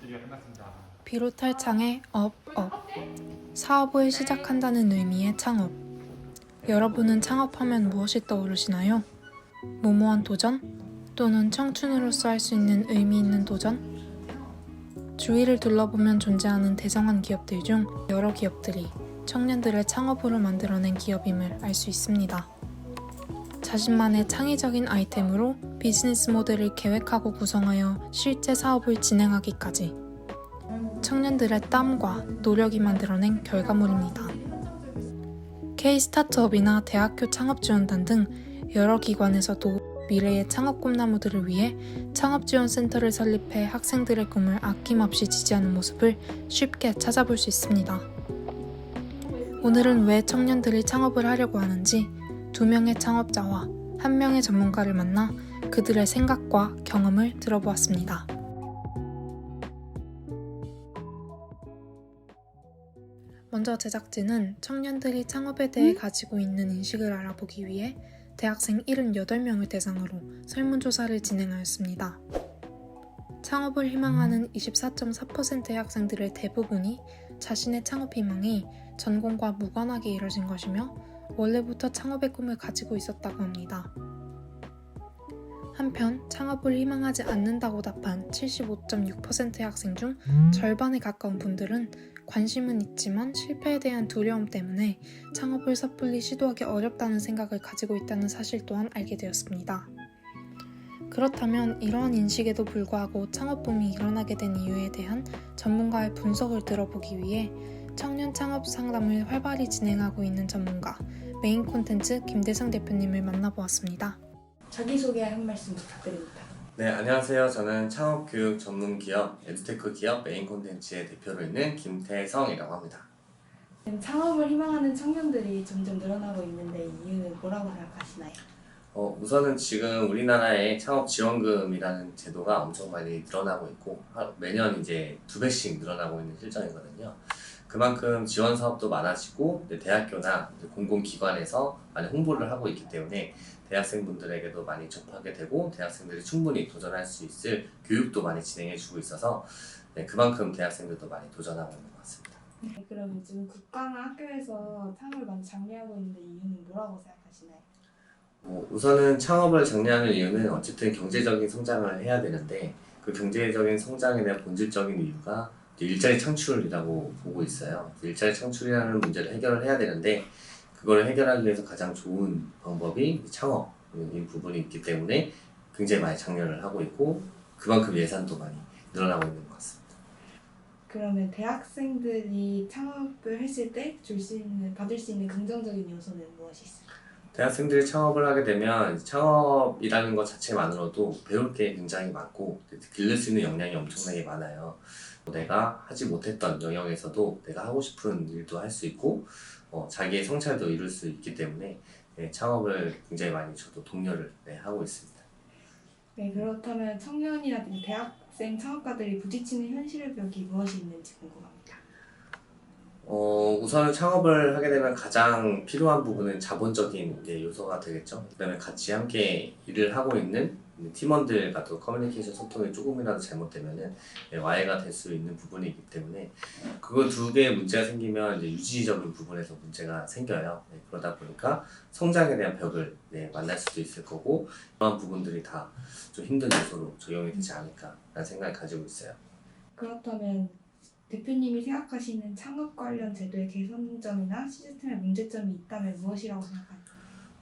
준비가 끝났습니다. 비롯할 창의 업. 사업을 시작한다는 의미의 창업. 여러분은 창업하면 무엇이 떠오르시나요? 무모한 도전? 또는 청춘으로서 할 수 있는 의미 있는 도전? 주위를 둘러보면 존재하는 대성한 기업들 중 여러 기업들이 청년들을 창업으로 만들어낸 기업임을 알 수 있습니다. 자신만의 창의적인 아이템으로 비즈니스 모델을 계획하고 구성하여 실제 사업을 진행하기까지 청년들의 땀과 노력이 만들어낸 결과물입니다. K-스타트업이나 대학교 창업지원단 등 여러 기관에서도 미래의 창업 꿈나무들을 위해 창업지원센터를 설립해 학생들의 꿈을 아낌없이 지지하는 모습을 쉽게 찾아볼 수 있습니다. 오늘은 왜 청년들이 창업을 하려고 하는지 2명의 창업자와 1명의 전문가를 만나 그들의 생각과 경험을 들어보았습니다. 먼저 제작진은 청년들이 창업에 대해 가지고 있는 인식을 알아보기 위해 대학생 78명을 대상으로 설문조사를 진행하였습니다. 창업을 희망하는 24.4%의 학생들의 대부분이 자신의 창업 희망이 전공과 무관하게 이뤄진 것이며 원래부터 창업의 꿈을 가지고 있었다고 합니다. 한편 창업을 희망하지 않는다고 답한 75.6%의 학생 중 절반에 가까운 분들은 관심은 있지만 실패에 대한 두려움 때문에 창업을 섣불리 시도하기 어렵다는 생각을 가지고 있다는 사실 또한 알게 되었습니다. 그렇다면 이러한 인식에도 불구하고 창업붐이 일어나게 된 이유에 대한 전문가의 분석을 들어보기 위해 청년 창업 상담을 활발히 진행하고 있는 전문가 메인 콘텐츠 김대성 대표님을 만나보았습니다. 자기소개 한 말씀 부탁드립니다. 네, 안녕하세요. 저는 창업교육 전문 기업 에듀테크 기업 메인 콘텐츠의 대표로 있는 김태성이라고 합니다. 창업을 희망하는 청년들이 점점 늘어나고 있는데 이유는 뭐라고 생각하시나요? 우선은 지금 우리나라의 창업지원금이라는 제도가 엄청 많이 늘어나고 있고 매년 이제 2배씩 늘어나고 있는 실정이거든요. 그만큼 지원 사업도 많아지고 대학교나 공공기관에서 많이 홍보를 하고 있기 때문에 대학생분들에게도 많이 접하게 되고 대학생들이 충분히 도전할 수 있을 교육도 많이 진행해주고 있어서 그만큼 대학생들도 많이 도전하고 있는 것 같습니다. 네, 그럼 요즘 국가나 학교에서 창업을 많이 장려하고 있는데 이유는 뭐라고 생각하시나요? 우선은 창업을 장려하는 이유는 어쨌든 경제적인 성장을 해야 되는데 그 경제적인 성장에 대한 본질적인 이유가 일자리 창출이라고 보고 있어요. 일자리 창출이라는 문제를 해결을 해야 되는데 그걸 해결하기 위해서 가장 좋은 방법이 창업인 부분이 있기 때문에 굉장히 많이 장려를 하고 있고 그만큼 예산도 많이 늘어나고 있는 것 같습니다. 그러면 대학생들이 창업을 했을 때 받을 수 있는 긍정적인 요소는 무엇이 있을까요? 대학생들이 창업을 하게 되면 창업이라는 것 자체만으로도 배울 게 굉장히 많고 길를 수 있는 역량이 엄청나게 많아요. 내가 하지 못했던 영역에서도 내가 하고 싶은 일도 할 수 있고 자기의 성찰도 이룰 수 있기 때문에 창업을 굉장히 많이 저도 독려를 하고 있습니다. 네, 그렇다면 청년이라든지 대학생 창업가들이 부딪히는 현실의 벽이 무엇이 있는지 궁금합니다. 우선은 창업을 하게 되면 가장 필요한 부분은 자본적인 요소가 되겠죠. 그다음에 같이 함께 일을 하고 있는 팀원들과 또 커뮤니케이션 소통이 조금이라도 잘못되면은 와해가 될 수 있는 부분이기 때문에 그거 2개의 문제가 생기면 이제 유지적인 부분에서 문제가 생겨요. 그러다 보니까 성장에 대한 벽을 만날 수도 있을 거고 그런 부분들이 다 좀 힘든 요소로 적용이 되지 않을까라는 생각을 가지고 있어요. 그렇다면 대표님이 생각하시는 창업 관련 제도의 개선점이나 시스템의 문제점이 있다면 무엇이라고 생각하세요?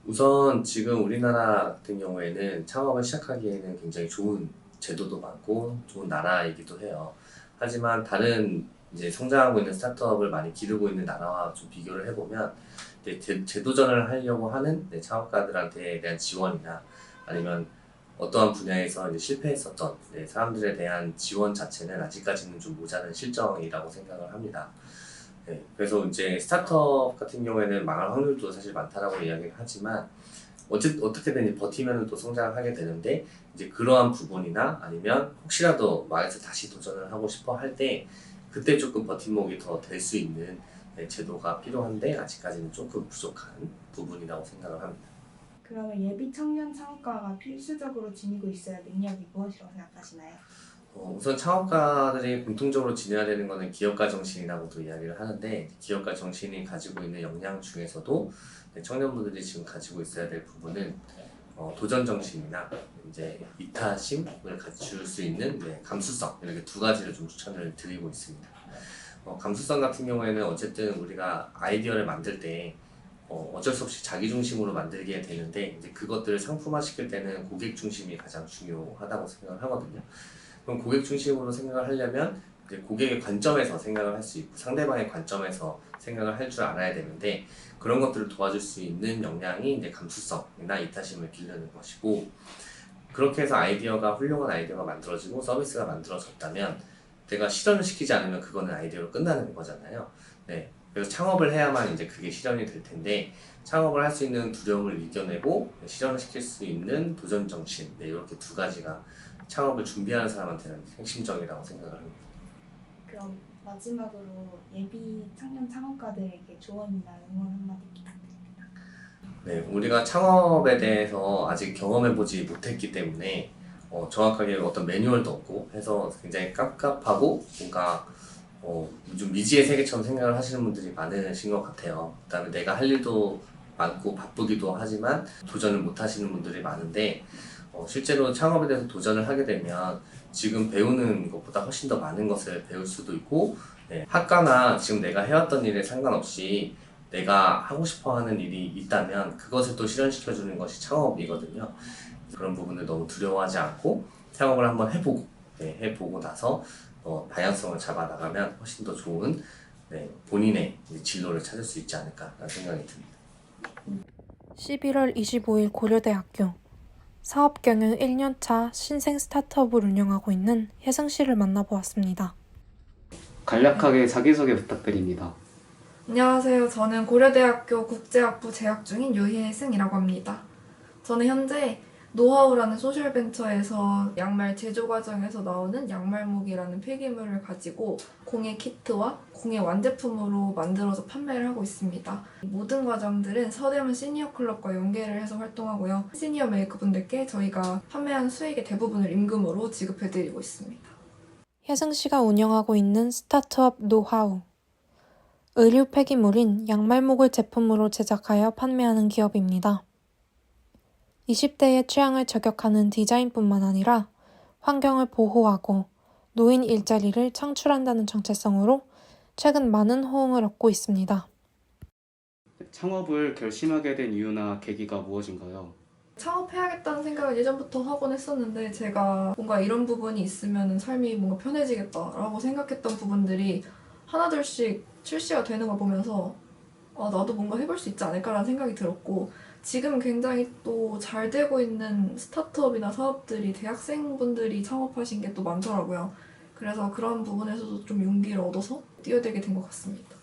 우선 지금 우리나라 같은 경우에는 창업을 시작하기에는 굉장히 좋은 제도도 많고 좋은 나라이기도 해요. 하지만 다른 이제 성장하고 있는 스타트업을 많이 기르고 있는 나라와 좀 비교를 해보면 재도전을 하려고 하는 창업가들한테 대한 지원이나 아니면 어떠한 분야에서 이제 실패했었던 사람들에 대한 지원 자체는 아직까지는 좀 모자란 실정이라고 생각을 합니다. 그래서 이제 스타트업 같은 경우에는 망할 확률도 사실 많다라고 이야기를 하지만 어떻게든 버티면 또 성장을 하게 되는데 이제 그러한 부분이나 아니면 혹시라도 망해서 다시 도전을 하고 싶어 할 때 그때 조금 버팀목이 더 될 수 있는 제도가 필요한데 아직까지는 조금 부족한 부분이라고 생각을 합니다. 그러면 예비 청년 창업가가 필수적으로 지니고 있어야 능력이 무엇이라고 생각하시나요? 우선 창업가들이 공통적으로 지녀야 되는 것은 기업가 정신이라고도 이야기를 하는데, 기업가 정신이 가지고 있는 역량 중에서도 청년분들이 지금 가지고 있어야 될 부분은 도전 정신이나 이제 이타심을 갖출 수 있는 감수성, 이렇게 두 가지를 좀 추천을 드리고 있습니다. 감수성 같은 경우에는 어쨌든 우리가 아이디어를 만들 때 어쩔 수 없이 자기 중심으로 만들게 되는데, 이제 그것들을 상품화 시킬 때는 고객 중심이 가장 중요하다고 생각을 하거든요. 그럼 고객 중심으로 생각을 하려면 이제 고객의 관점에서 생각을 할 수 있고 상대방의 관점에서 생각을 할 줄 알아야 되는데, 그런 것들을 도와줄 수 있는 역량이 이제 감수성이나 이타심을 기르는 것이고, 그렇게 해서 아이디어가 훌륭한 아이디어가 만들어지고 서비스가 만들어졌다면 내가 실현을 시키지 않으면 그거는 아이디어로 끝나는 거잖아요. 네. 그래서 창업을 해야만 이제 그게 실현이 될 텐데, 창업을 할 수 있는 두려움을 이겨내고 실현을 시킬 수 있는 도전 정신, 이렇게 두 가지가 창업을 준비하는 사람한테는 핵심적이라고 생각을 합니다. 그럼 마지막으로 예비 청년 창업가들에게 조언이나 응원 한마디 부탁드립니다. 네, 우리가 창업에 대해서 아직 경험해보지 못했기 때문에 정확하게 어떤 매뉴얼도 없고 해서 굉장히 깝깝하고 뭔가 좀 미지의 세계처럼 생각을 하시는 분들이 많으신 것 같아요. 그다음에 내가 할 일도 많고 바쁘기도 하지만 도전을 못 하시는 분들이 많은데, 실제로 창업에 대해서 도전을 하게 되면 지금 배우는 것보다 훨씬 더 많은 것을 배울 수도 있고, 학과나 지금 내가 해왔던 일에 상관없이 내가 하고 싶어 하는 일이 있다면 그것을 또 실현시켜주는 것이 창업이거든요. 그런 부분을 너무 두려워하지 않고 창업을 한번 해보고 나서 방향성을 잡아나가면 훨씬 더 좋은 본인의 진로를 찾을 수 있지 않을까라는 생각이 듭니다. 11월 25일 고려대학교 사업경영 1년차 신생 스타트업을 운영하고 있는 혜승 씨를 만나보았습니다. 간략하게 자기소개 부탁드립니다. 안녕하세요. 저는 고려대학교 국제학부 재학 중인 유혜승이라고 합니다. 저는 현재 노하우라는 소셜벤처에서 양말 제조 과정에서 나오는 양말목이라는 폐기물을 가지고 공예 키트와 공예 완제품으로 만들어서 판매를 하고 있습니다. 모든 과정들은 서대문 시니어 클럽과 연계를 해서 활동하고요. 시니어 메이커분들께 저희가 판매한 수익의 대부분을 임금으로 지급해드리고 있습니다. 혜승 씨가 운영하고 있는 스타트업 노하우. 의류 폐기물인 양말목을 제품으로 제작하여 판매하는 기업입니다. 20대의 취향을 저격하는 디자인뿐만 아니라 환경을 보호하고 노인 일자리를 창출한다는 정체성으로 최근 많은 호응을 얻고 있습니다. 창업을 결심하게 된 이유나 계기가 무엇인가요? 창업해야겠다는 생각을 예전부터 하곤 했었는데, 제가 뭔가 이런 부분이 있으면 삶이 뭔가 편해지겠다라고 생각했던 부분들이 하나둘씩 출시가 되는 걸 보면서 나도 뭔가 해볼 수 있지 않을까라는 생각이 들었고, 지금 굉장히 또 잘 되고 있는 스타트업이나 사업들이 대학생분들이 창업하신 게 또 많더라고요. 그래서 그런 부분에서도 좀 용기를 얻어서 뛰어들게 된 것 같습니다.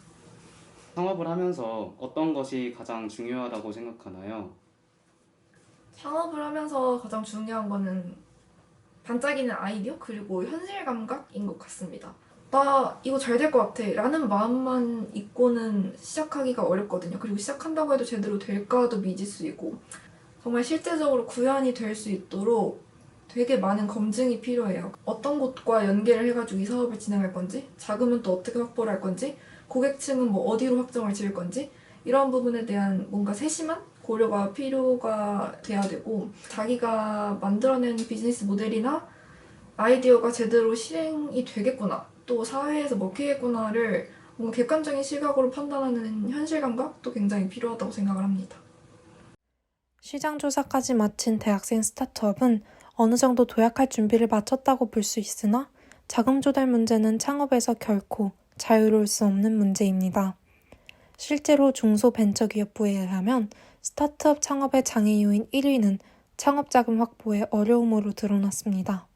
창업을 하면서 어떤 것이 가장 중요하다고 생각하나요? 창업을 하면서 가장 중요한 거는 반짝이는 아이디어 그리고 현실 감각인 것 같습니다. 나 이거 잘 될 것 같아 라는 마음만 있고는 시작하기가 어렵거든요. 그리고 시작한다고 해도 제대로 될까도 미지수이고, 정말 실제적으로 구현이 될 수 있도록 되게 많은 검증이 필요해요. 어떤 곳과 연계를 해가지고 이 사업을 진행할 건지, 자금은 또 어떻게 확보를 할 건지, 고객층은 뭐 어디로 확정을 지을 건지, 이런 부분에 대한 뭔가 세심한 고려가 필요가 돼야 되고, 자기가 만들어낸 비즈니스 모델이나 아이디어가 제대로 실행이 되겠구나, 또 사회에서 먹히겠구나를 뭔가 객관적인 시각으로 판단하는 현실 감각도 굉장히 필요하다고 생각을 합니다. 시장 조사까지 마친 대학생 스타트업은 어느 정도 도약할 준비를 마쳤다고 볼 수 있으나 자금 조달 문제는 창업에서 결코 자유로울 수 없는 문제입니다. 실제로 중소벤처기업부에 의하면 스타트업 창업의 장애 요인 1위는 창업자금 확보의 어려움으로 드러났습니다.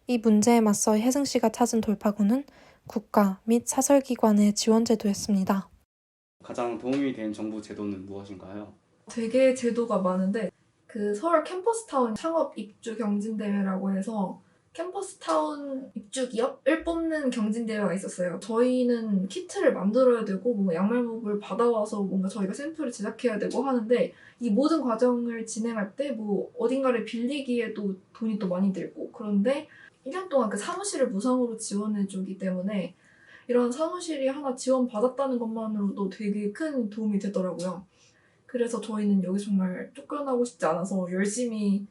이 문제에 맞서 혜승 씨가 찾은 돌파구는 국가 및 사설기관의 지원제도였습니다. 가장 도움이 된 정부 제도는 무엇인가요? 되게 제도가 많은데, 그 서울 캠퍼스타운 창업 입주 경진대회라고 해서 캠퍼스타운 입주 기업을 뽑는 경진대회가 있었어요. 저희는 키트를 만들어야 되고 뭔가 양말목을 받아와서 뭔가 저희가 샘플을 제작해야 되고 하는데, 이 모든 과정을 진행할 때 뭐 어딘가를 빌리기에도 돈이 또 많이 들고, 그런데 1년 동안 그 사무실을 무상으로 지원해주기 때문에 이런 사무실이 하나 지원받았다는 것만으로도 되게 큰 도움이 되더라고요. 그래서 저희는 여기 정말 쫓겨나고 싶지 않아서 열심히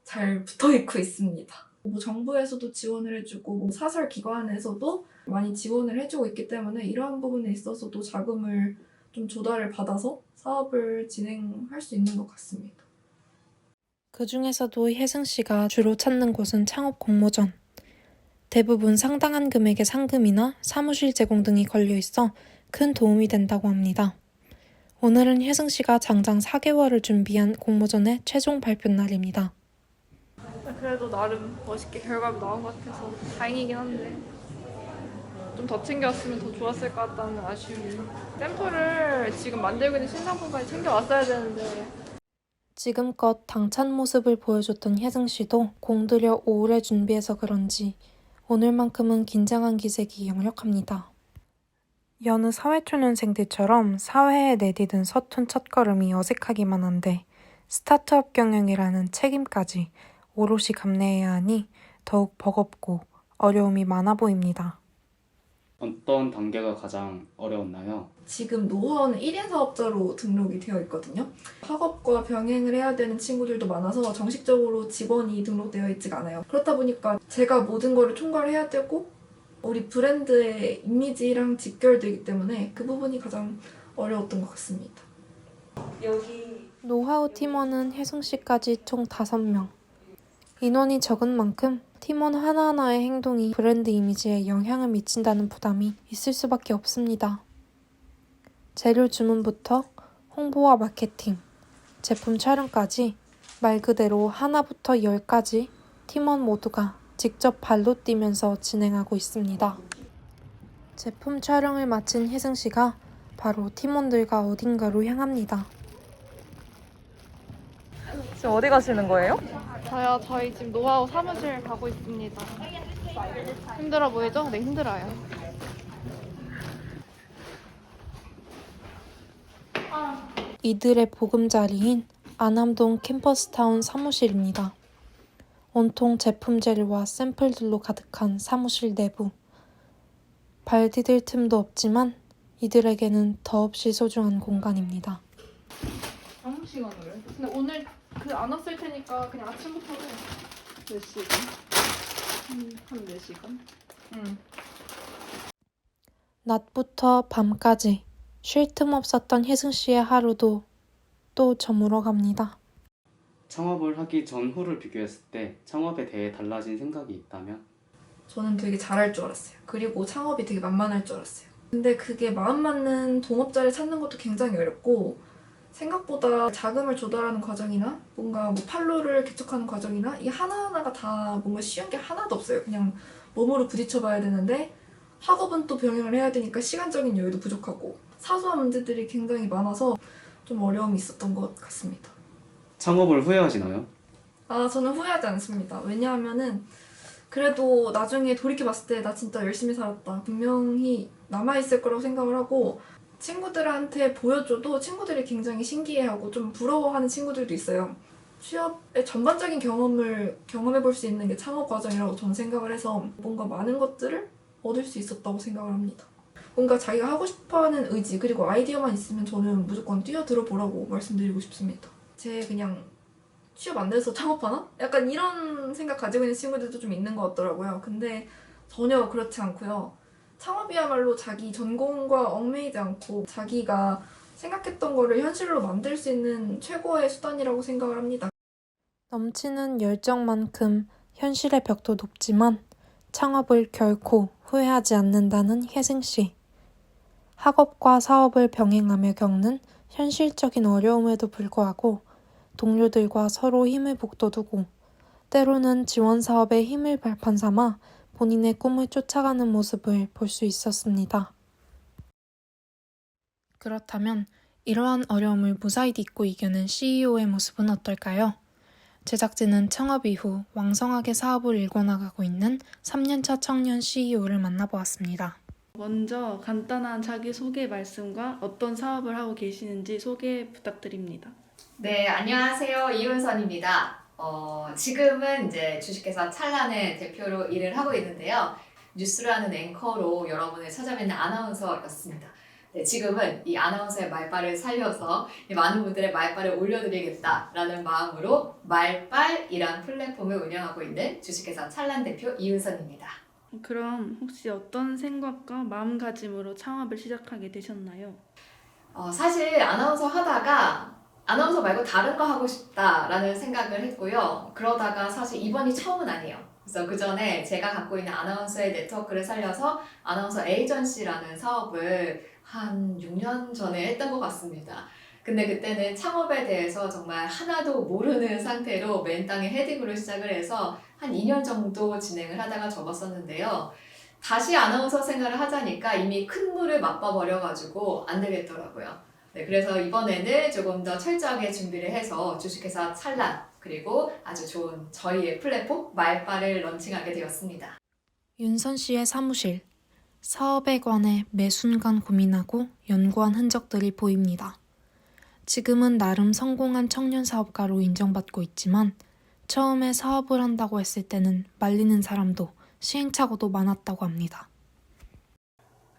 잘 붙어있고 있습니다. 뭐 정부에서도 지원을 해주고 뭐 사설 기관에서도 많이 지원을 해주고 있기 때문에 이러한 부분에 있어서도 자금을 좀 조달을 받아서 사업을 진행할 수 있는 것 같습니다. 그 중에서도 혜승 씨가 주로 찾는 곳은 창업 공모전. 대부분 상당한 금액의 상금이나 사무실 제공 등이 걸려 있어 큰 도움이 된다고 합니다. 오늘은 혜승 씨가 장장 4개월을 준비한 공모전의 최종 발표 날입니다. 그래도 나름 멋있게 결과가 나온 것 같아서 다행이긴 한데 좀 더 챙겨왔으면 더 좋았을 것 같다는 아쉬움이. 샘플을 지금 만들고 있는 신상품까지 챙겨왔어야 되는데. 지금껏 당찬 모습을 보여줬던 혜승 씨도 공들여 오래 준비해서 그런지 오늘만큼은 긴장한 기색이 역력합니다. 여느 사회초년생들처럼 사회에 내디딘 서툰 첫걸음이 어색하기만 한데 스타트업 경영이라는 책임까지 오롯이 감내해야 하니 더욱 버겁고 어려움이 많아 보입니다. 어떤 단계가 가장 어려웠나요? 지금 노후원은 1인 사업자로 등록이 되어 있거든요. 학업과 병행을 해야 되는 친구들도 많아서 정식적으로 직원이 등록되어 있지가 않아요. 그렇다 보니까 제가 모든 거를 총괄해야 되고 우리 브랜드의 이미지랑 직결되기 때문에 그 부분이 가장 어려웠던 것 같습니다. 노하우 팀원은 혜승 씨까지 총 5명. 인원이 적은 만큼 팀원 하나하나의 행동이 브랜드 이미지에 영향을 미친다는 부담이 있을 수밖에 없습니다. 재료 주문부터 홍보와 마케팅, 제품 촬영까지 말 그대로 하나부터 10까지 팀원 모두가 직접 발로 뛰면서 진행하고 있습니다. 제품 촬영을 마친 혜승 씨가 바로 팀원들과 어딘가로 향합니다. 지금 어디 가시는 거예요? 저희 지금 노하우 사무실 가고 있습니다. 힘들어 보이죠? 네, 힘들어요. 이들의 보금자리인 안암동 캠퍼스타운 사무실입니다. 온통 제품 재료와 샘플들로 가득한 사무실 내부. 발 디딜 틈도 없지만 이들에게는 더없이 소중한 공간입니다. 아무 시간으로요? 근데 오늘 안 왔을 테니까 그냥 아침부터는 몇 시간? 한 4시간? 응. 낮부터 밤까지 쉴 틈 없었던 혜승 씨의 하루도 또 저물어 갑니다. 창업을 하기 전 후를 비교했을 때 창업에 대해 달라진 생각이 있다면? 저는 되게 잘할 줄 알았어요. 그리고 창업이 되게 만만할 줄 알았어요. 근데 그게 마음 맞는 동업자를 찾는 것도 굉장히 어렵고 생각보다 자금을 조달하는 과정이나 뭔가 뭐 판로를 개척하는 과정이나 이 하나하나가 다 뭔가 쉬운 게 하나도 없어요. 그냥 몸으로 부딪혀봐야 되는데 학업은 또 병행을 해야 되니까 시간적인 여유도 부족하고 사소한 문제들이 굉장히 많아서 좀 어려움이 있었던 것 같습니다. 창업을 후회하시나요? 저는 후회하지 않습니다. 왜냐하면은 그래도 나중에 돌이켜봤을 때 나 진짜 열심히 살았다. 분명히 남아있을 거라고 생각을 하고 친구들한테 보여줘도 친구들이 굉장히 신기해하고 좀 부러워하는 친구들도 있어요. 취업의 전반적인 경험을 경험해볼 수 있는 게 창업 과정이라고 저는 생각을 해서 뭔가 많은 것들을 얻을 수 있었다고 생각을 합니다. 뭔가 자기가 하고 싶어하는 의지 그리고 아이디어만 있으면 저는 무조건 뛰어들어 보라고 말씀드리고 싶습니다. 제 그냥 취업 안 돼서 창업하나? 약간 이런 생각 가지고 있는 친구들도 좀 있는 것 같더라고요. 근데 전혀 그렇지 않고요. 창업이야말로 자기 전공과 얽매이지 않고 자기가 생각했던 거를 현실로 만들 수 있는 최고의 수단이라고 생각을 합니다. 넘치는 열정만큼 현실의 벽도 높지만 창업을 결코 후회하지 않는다는 혜승 씨. 학업과 사업을 병행하며 겪는 현실적인 어려움에도 불구하고 동료들과 서로 힘을 북돋우고 때로는 지원 사업에 힘을 발판 삼아 본인의 꿈을 쫓아가는 모습을 볼 수 있었습니다. 그렇다면 이러한 어려움을 무사히 딛고 이겨낸 CEO의 모습은 어떨까요? 제작진은 창업 이후 왕성하게 사업을 일궈나가고 있는 3년차 청년 CEO를 만나보았습니다. 먼저 간단한 자기소개 말씀과 어떤 사업을 하고 계시는지 소개 부탁드립니다. 네, 안녕하세요. 이훈선입니다. 지금은 이제 주식회사 찰란의 대표로 일을 하고 있는데요. 뉴스라는 앵커로 여러분을 찾아뵙는 아나운서였습니다. 네, 지금은 이 아나운서의 말빨을 살려서 많은 분들의 말빨을 올려드리겠다라는 마음으로 말빨이란 플랫폼을 운영하고 있는 주식회사 찰란 대표 이은선입니다. 그럼 혹시 어떤 생각과 마음가짐으로 창업을 시작하게 되셨나요? 사실 아나운서 하다가 아나운서 말고 다른 거 하고 싶다라는 생각을 했고요. 그러다가 사실 이번이 처음은 아니에요. 그래서 그 전에 제가 갖고 있는 아나운서의 네트워크를 살려서 아나운서 에이전시라는 사업을 한 6년 전에 했던 것 같습니다. 근데 그때는 창업에 대해서 정말 하나도 모르는 상태로 맨 땅에 헤딩으로 시작을 해서 한 2년 정도 진행을 하다가 접었었는데요. 다시 아나운서 생활을 하자니까 이미 큰 물을 맛봐버려가지고 안 되겠더라고요. 네, 그래서 이번에는 조금 더 철저하게 준비를 해서 주식회사 찰란 그리고 아주 좋은 저희의 플랫폼 말빨을 런칭하게 되었습니다. 윤선 씨의 사무실. 사업에 관해 매 순간 고민하고 연구한 흔적들이 보입니다. 지금은 나름 성공한 청년 사업가로 인정받고 있지만 처음에 사업을 한다고 했을 때는 말리는 사람도 시행착오도 많았다고 합니다.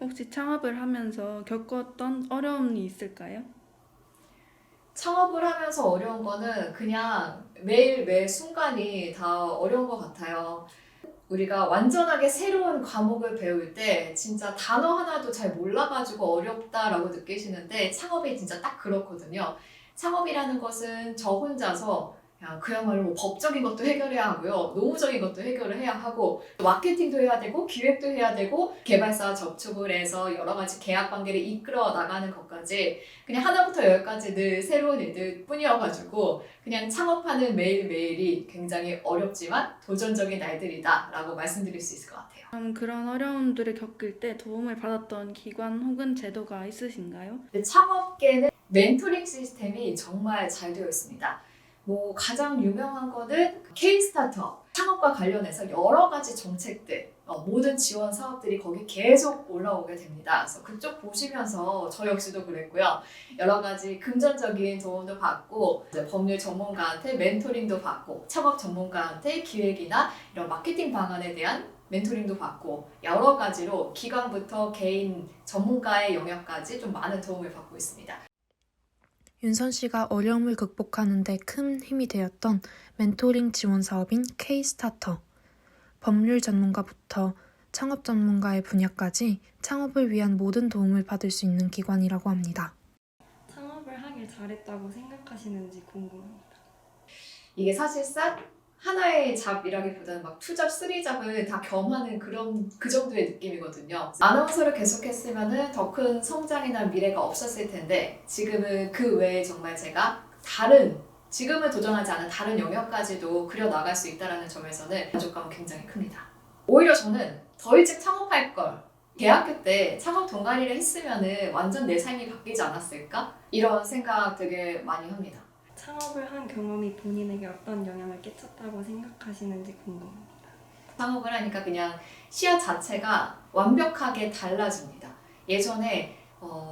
혹시 창업을 하면서 겪었던 어려움이 있을까요? 창업을 하면서 어려운 거는 그냥 매일 순간이 다 어려운 것 같아요. 우리가 완전하게 새로운 과목을 배울 때 진짜 단어 하나도 잘 몰라가지고 어렵다라고 느끼시는데 창업이 진짜 딱 그렇거든요. 창업이라는 것은 저 혼자서 그야말로 뭐 법적인 것도 해결해야 하고요. 노무적인 것도 해결을 해야 하고 마케팅도 해야 되고 기획도 해야 되고 개발사와 접촉을 해서 여러 가지 계약 관계를 이끌어 나가는 것까지 그냥 하나부터 열까지 늘 새로운 일들 뿐이어가지고 그냥 창업하는 매일매일이 굉장히 어렵지만 도전적인 날들이다 라고 말씀드릴 수 있을 것 같아요. 그런 어려움들을 겪을 때 도움을 받았던 기관 혹은 제도가 있으신가요? 근데 창업계는 멘토링 시스템이 정말 잘 되어 있습니다. 가장 유명한 거는 K-스타터 창업과 관련해서 여러 가지 정책들 모든 지원 사업들이 거기 계속 올라오게 됩니다. 그래서 그쪽 보시면서 저 역시도 그랬고요. 여러 가지 금전적인 도움도 받고 이제 법률 전문가한테 멘토링도 받고 창업 전문가한테 기획이나 이런 마케팅 방안에 대한 멘토링도 받고 여러 가지로 기관부터 개인 전문가의 영역까지 좀 많은 도움을 받고 있습니다. 윤선 씨가 어려움을 극복하는 데 큰 힘이 되었던 멘토링 지원 사업인 K-스타터. 법률 전문가부터 창업 전문가의 분야까지 창업을 위한 모든 도움을 받을 수 있는 기관이라고 합니다. 창업을 하길 잘했다고 생각하시는지 궁금합니다. 이게 사실상 하나의 잡이라기보다는 막 투잡, 쓰리잡을 다 겸하는 그 정도의 느낌이거든요. 아나운서를 계속했으면 더 큰 성장이나 미래가 없었을 텐데 지금은 그 외에 정말 제가 지금은 도전하지 않은 다른 영역까지도 그려나갈 수 있다는 점에서는 만족감은 굉장히 큽니다. 오히려 저는 더 일찍 창업할 걸 대학교 때 창업 동아리를 했으면 완전 내 삶이 바뀌지 않았을까? 이런 생각 되게 많이 합니다. 창업을 한 경험이 본인에게 어떤 영향을 끼쳤다고 생각하시는지 궁금합니다. 창업을 하니까 그냥 시야 자체가 완벽하게 달라집니다. 예전에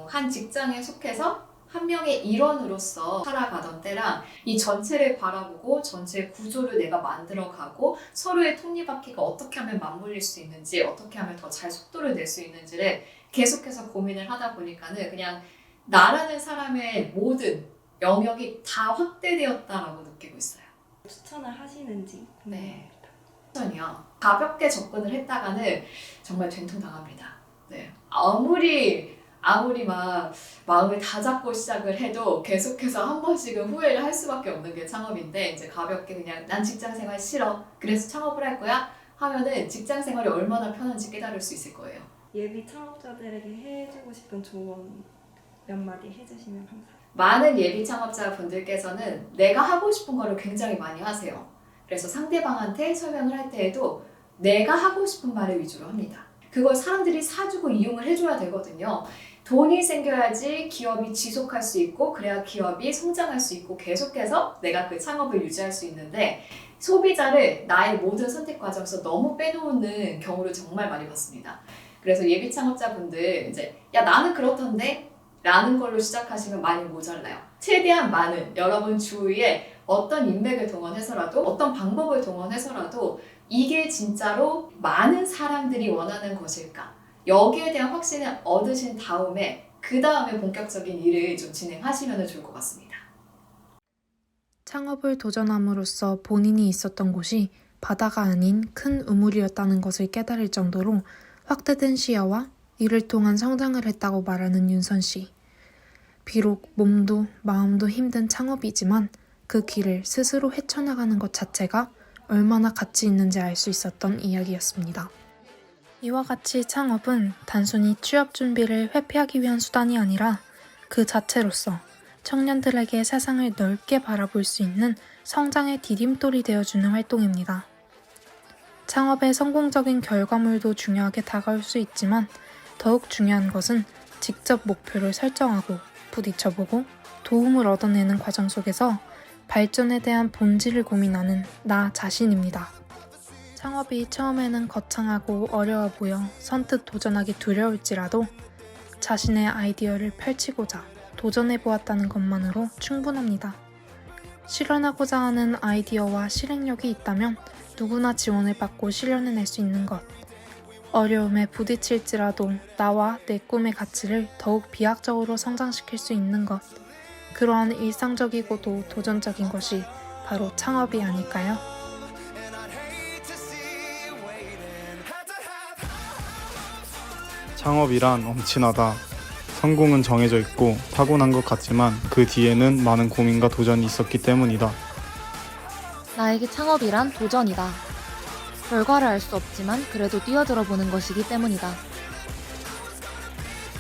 한 직장에 속해서 한 명의 일원으로서 살아가던 때랑 이 전체를 바라보고 전체 구조를 내가 만들어가고 서로의 톱니바퀴가 어떻게 하면 맞물릴 수 있는지 어떻게 하면 더 잘 속도를 낼 수 있는지를 계속해서 고민을 하다 보니까는 그냥 나라는 사람의 모든 영역이 다 확대되었다라고 느끼고 있어요. 추천을 하시는지 궁금합니다. 추천이요. 가볍게 접근을 했다가는 정말 된통당합니다. 네. 아무리 막 마음을 다 잡고 시작을 해도 계속해서 한 번씩은 후회를 할 수밖에 없는 게 창업인데 이제 가볍게 그냥 난 직장 생활 싫어. 그래서 창업을 할 거야. 하면은 직장 생활이 얼마나 편한지 깨달을 수 있을 거예요. 예비 창업자들에게 해주고 싶은 조언 몇 마디 해주시면 감사합니다. 많은 예비 창업자분들께서는 내가 하고 싶은 거를 굉장히 많이 하세요. 그래서 상대방한테 설명을 할 때에도 내가 하고 싶은 말을 위주로 합니다. 그걸 사람들이 사주고 이용을 해줘야 되거든요. 돈이 생겨야지 기업이 지속할 수 있고 그래야 기업이 성장할 수 있고 계속해서 내가 그 창업을 유지할 수 있는데 소비자를 나의 모든 선택 과정에서 너무 빼놓는 경우를 정말 많이 봤습니다. 그래서 예비 창업자분들 이제 야 나는 그렇던데? 라는 걸로 시작하시면 많이 모자라요. 최대한 많은 여러분 주위에 어떤 인맥을 동원해서라도 어떤 방법을 동원해서라도 이게 진짜로 많은 사람들이 원하는 것일까? 여기에 대한 확신을 얻으신 다음에 그 다음에 본격적인 일을 좀 진행하시면 좋을 것 같습니다. 창업을 도전함으로써 본인이 있었던 곳이 바다가 아닌 큰 우물이었다는 것을 깨달을 정도로 확대된 시야와 이를 통한 성장을 했다고 말하는 윤선 씨. 비록 몸도 마음도 힘든 창업이지만 그 길을 스스로 헤쳐나가는 것 자체가 얼마나 가치 있는지 알 수 있었던 이야기였습니다. 이와 같이 창업은 단순히 취업 준비를 회피하기 위한 수단이 아니라 그 자체로서 청년들에게 세상을 넓게 바라볼 수 있는 성장의 디딤돌이 되어주는 활동입니다. 창업의 성공적인 결과물도 중요하게 다가올 수 있지만 더욱 중요한 것은 직접 목표를 설정하고 부딪혀보고 도움을 얻어내는 과정 속에서 발전에 대한 본질을 고민하는 나 자신입니다. 창업이 처음에는 거창하고 어려워 보여 선뜻 도전하기 두려울지라도 자신의 아이디어를 펼치고자 도전해보았다는 것만으로 충분합니다. 실현하고자 하는 아이디어와 실행력이 있다면 누구나 지원을 받고 실현해낼 수 있는 것. 어려움에 부딪힐지라도 나와 내 꿈의 가치를 더욱 비약적으로 성장시킬 수 있는 것. 그러한 일상적이고도 도전적인 것이 바로 창업이 아닐까요? 창업이란 엄친하다. 성공은 정해져 있고 타고난 것 같지만 그 뒤에는 많은 고민과 도전이 있었기 때문이다. 나에게 창업이란 도전이다. 결과를 알 수 없지만 그래도 뛰어들어 보는 것이기 때문이다.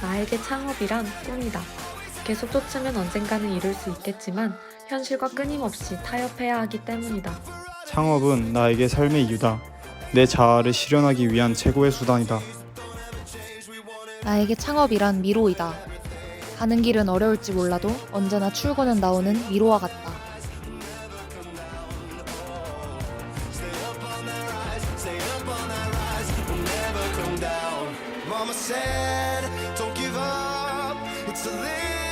나에게 창업이란 꿈이다. 계속 쫓으면 언젠가는 이룰 수 있겠지만 현실과 끊임없이 타협해야 하기 때문이다. 창업은 나에게 삶의 이유다. 내 자아를 실현하기 위한 최고의 수단이다. 나에게 창업이란 미로이다. 가는 길은 어려울지 몰라도 언제나 출구는 나오는 미로와 같다. Mama said, don't give up, it's a little